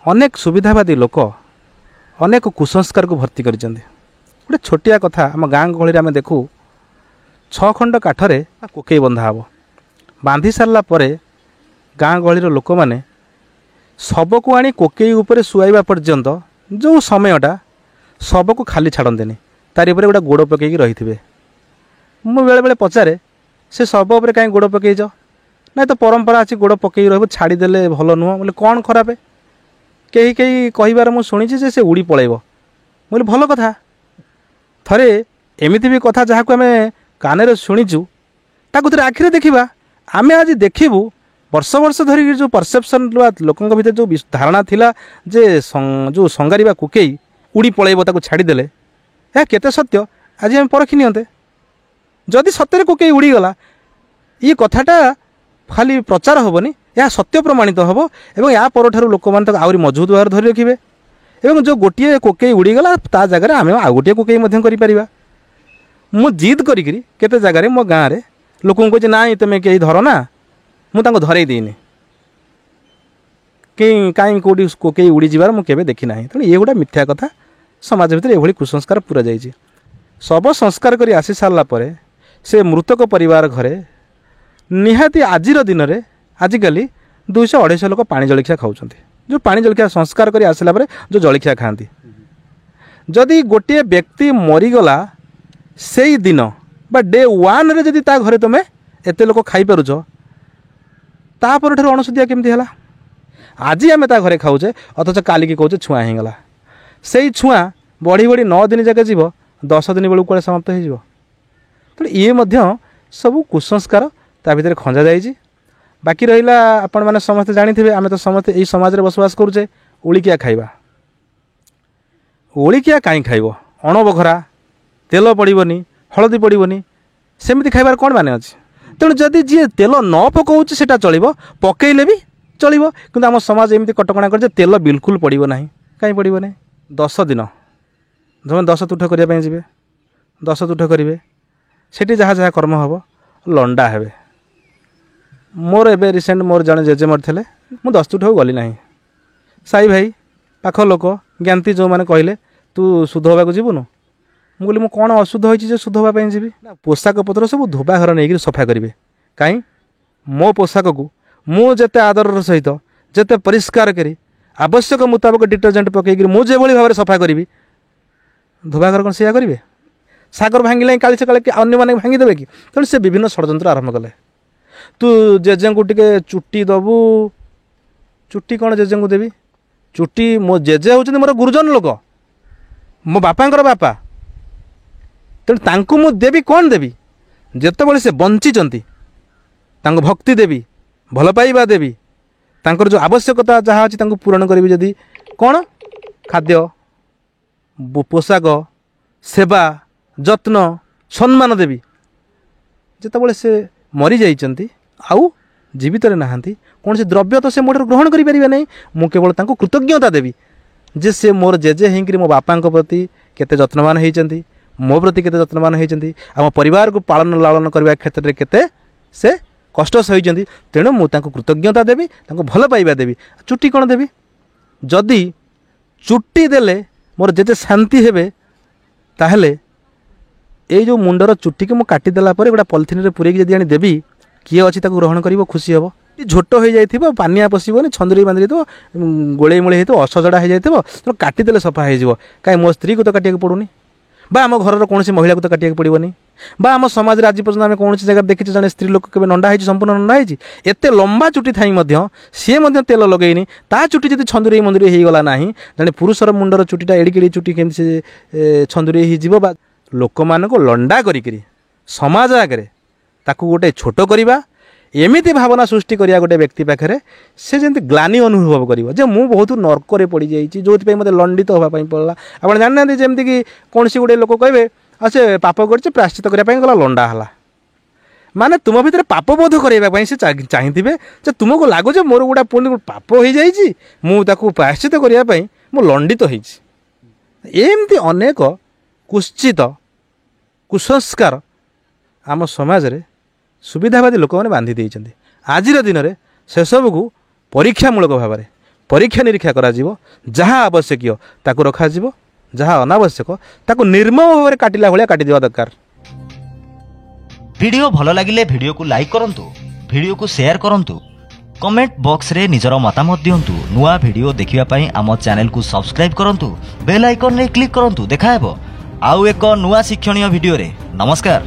अनेक सुविधावादी लोक अनेक कुसंस्कार को भर्ती कर गोटे छोटिया कथा आम गाँ गहली आम देखू 6 खंड काठरे कोकई बंधा हे बांधी सारा गाँ गहलीर लोक मैंने शब को आनी कोकई उपर शुआइबा पर्यंत जो समयटा शब को खाली छाड़देनि तार उपरे गोटे गोड़ पकईकि रही थे। मु बेले बेले पचारे से शब उपर कहीं गोड़ पकईच ना तो परंपरा अच्छी गोड़ पकई रही छाड़देले भल नुह बोले कौन खराब कहीं कहीं कहबार मुझे शुणी से उड़ी पलैब बोले भल कथा थरे एमती भी कथा जहाँ को आम कान शुणीचु ताकू थे आखिरे देखा आम आज देखू वर्ष वर्ष धरिक जो परसेप्शन लोकों भीतर जो धारणा थिला जे जो संगारी कुकई उड़ी पलैब ताकू छाड़देले या केते सत्य आज आम परखी नियंते जदि सत्य कोकई उड़ीगला ये कथाटा खाली प्रचार हेनी यह सत्य प्रमाणित हम और या पर लोक मैंने आहरी मजबूत भाव धरी रखिए और जो गोटे कोकई उड़ीगला ता जगह आम आउ गोटे कोकई कर मु जिद करी केते जगह मो गाँव में लोक कहे ना तुम कहीं धर ना मुझे धरई देनी कहीं कौटी कोकई उड़ी जाबार मुझे देखी ना तेणु ये गोटे मिथ्या कथा समाज भितर ये कुसंस्कार पूरा जाइए शव संस्कार कर आसी सारापर से मृतक परिवार घरे निहाती आजिर दिन में आजिकल 200-250 लोक पानी जलखिया खाऊँ जो पानी जलखिया संस्कार कर आसला जो जलखिया खाती जदि गोटे व्यक्ति मरीगला से दिन बा डे 1 रे जदि ता घरे तुम एत लोक खाई पारुछ तापर अणसुदिया केमती है आज आम ता घरे खाऊे अथच काली की कहे छुआ होगला से छुआ बढ़ी बढ़ी 9 दिन जाके जीव 10 दिन बेलू कड़े समाप्त हो तो ये सब कुसंस्कार ता भीतर खंजा जाइए। बाकी रहा आपण मैंने समस्ते जानी आम तो समस्ते यही समाज में बसवास करुचे ओलिकिया खाइबा ओलिकिया कहीं खाइब अणबघरा तेल पड़ोनी हलदी पड़ोनी सेमती खाइबार कौन माने अच्छे तेणु जदि जी तेल न पकाऊँ से चलो पकईले भी चलो कि आम समाज एमती कटकणा कर तेल बिल्कुल पड़ो ना कहीं पड़ो ना 10 दिन जो 10 तुठ करने जी 10 तुठ करेंगे से जहाँ जहाँ कर्म हम लंडा हे मोर एवं रिसेंट मोर जड़े जेजे मर थे मुझे 10 तुठ गली ना साई भाई पाख लोक ज्ञाती जो मैंने कहले तू शुद्ध होगा जीवनु मुझे मुझे कौन अशुद्ध होती शुद्ध हाँपाई जी ना पोशाक पत्र सब धोबा घर नहीं सफा करेंगे कहीं मो पोशाक को मुझे आदर सहित जिते परिष्कार करी आवश्यक मुताबक डिटर्जेंट पकईकि मुझे भाई भाव में सफा करी धोबा घर कौन से करेंगे सागर भांगे काली से काले अन्य मैंने भांगीदेवे कि तेणु से विभिन्न षड्यंत्र आरंभ कले तू जेजे को टे चुट्टी दबू चुट्टी कौन जेजे को देवी चुट्टी मो जेजे होती मोर गुरुजन लोक मो बापांकर बापा तेणु तांकु मु देवी कौन देवी जिते से बंचीचंती भक्ति देवी भल पाइबा देवी तांकर जो आवश्यकता जहाँ अच्छी पूरण करी जदि कौन खाद्य पोशाक सेवा जत्न सम्मान देवी जिते से मरी जाइछंती आउ जीवित नहांती कौन से द्रव्य तो से मोटर ग्रहण करि परिबे नहीं मु केवल तांको कृतज्ञता देवी जे से मोर जेजे हिंकरी मो बापा प्रति केते जत्नवान होइछंती मो प्रति केते जत्नवान होइछंती आम परिवार को पालन लालन करबा क्षेत्र में केते से कष्ट सहिछंती तेणु मु तांको कृतज्ञता देवी तांको भल पाइबा देवी चुट्टी कौन देवी जदि चुट्टी देले मोर जेजे शांति हेबे ताहले ये जो मुंडर चुट्टी के मुझे काटिदेला गोटे पॉलिथिन रे पूरेक जदि आनी देवी किए अच्छी ग्रहण कर खुशी हम झोट हो जाए पानिया पशबनी छंदुरी बांधि दो गोले मूले हो असजड़ा हो जाए तो काटिदेले सफा हो कहीं मो स्त्री को तो काटिया पड़ूनी बा आम घर कौन महिला को तो काटिया पड़ोनी बा आम समाज आज पर्यटन आम कौन जगह देखी जन स्त्री लोक के नंडा है संपूर्ण नंडा है एत लंबा चुट्टी थी सी तेल लगेनी ता चुट्टी जब छंदुरी मंदुरी हो गला ना जड़े पुरुषर मुंडर चुट्टीटा एड़ी चुट्टी केमती छंदुरी हो लोक मान को लंडा करी समाज आगे ताकू गोटे छोट करवा एमती भावना सृष्टि करिया गोटे व्यक्ति पाखे से जमी ग्लानि अनुभव कर मु बहुत नर्क पड़ जाइए जो मत लंडित होगापी पड़ा आप जानना जमीक कि कौन सी गोटे लोक कहे से पाप कर प्रायश्चित करने गला लंडा है माने तुम भीतर पाप बोध करने से चाहिए तुमको लगुच मोर गोटा पुण्य पाप हो जाइए मुझे प्रायश्चित करने मु लंडित होमती अनेक कुश्चित कुसंस्कार आम समाज रे सुविधावादी लोक मैंने बांधि देइछन्ति। आजिर दिन में से सबको परीक्षामूलक भाव में ପରୀକ୍ଷା ନିରୀକ୍ଷା କରାଯିବ। ଯାହା ଆବଶ୍ୟକୀୟ ତାକୁ ରଖାଯିବ, ଯାହା ଅନାବଶ୍ୟକ ତାକୁ ନିର୍ମମ ଭାବରେ କାଟିଲା ଭଳିଆ କାଟିଦେବା ଦରକାର। ভিডিও ভাল লাগিলে ভিডিওକୁ লাইক করন্তু, ভিডিওକୁ শেয়ার করন্তু, কমেন্ট বক্সরে নিজর মতামত দিয়ন্তু। নূয়া ভিডিও দেখিবা পাই আম চ্যানেলକୁ সবস্ক্রাইব করন্তু, বেল আইকন রে ক্লিক করন্তু। দেখা হেব আউ এক নূয়া শিক্ষণীয় ভিডিওরে। নমস্কার।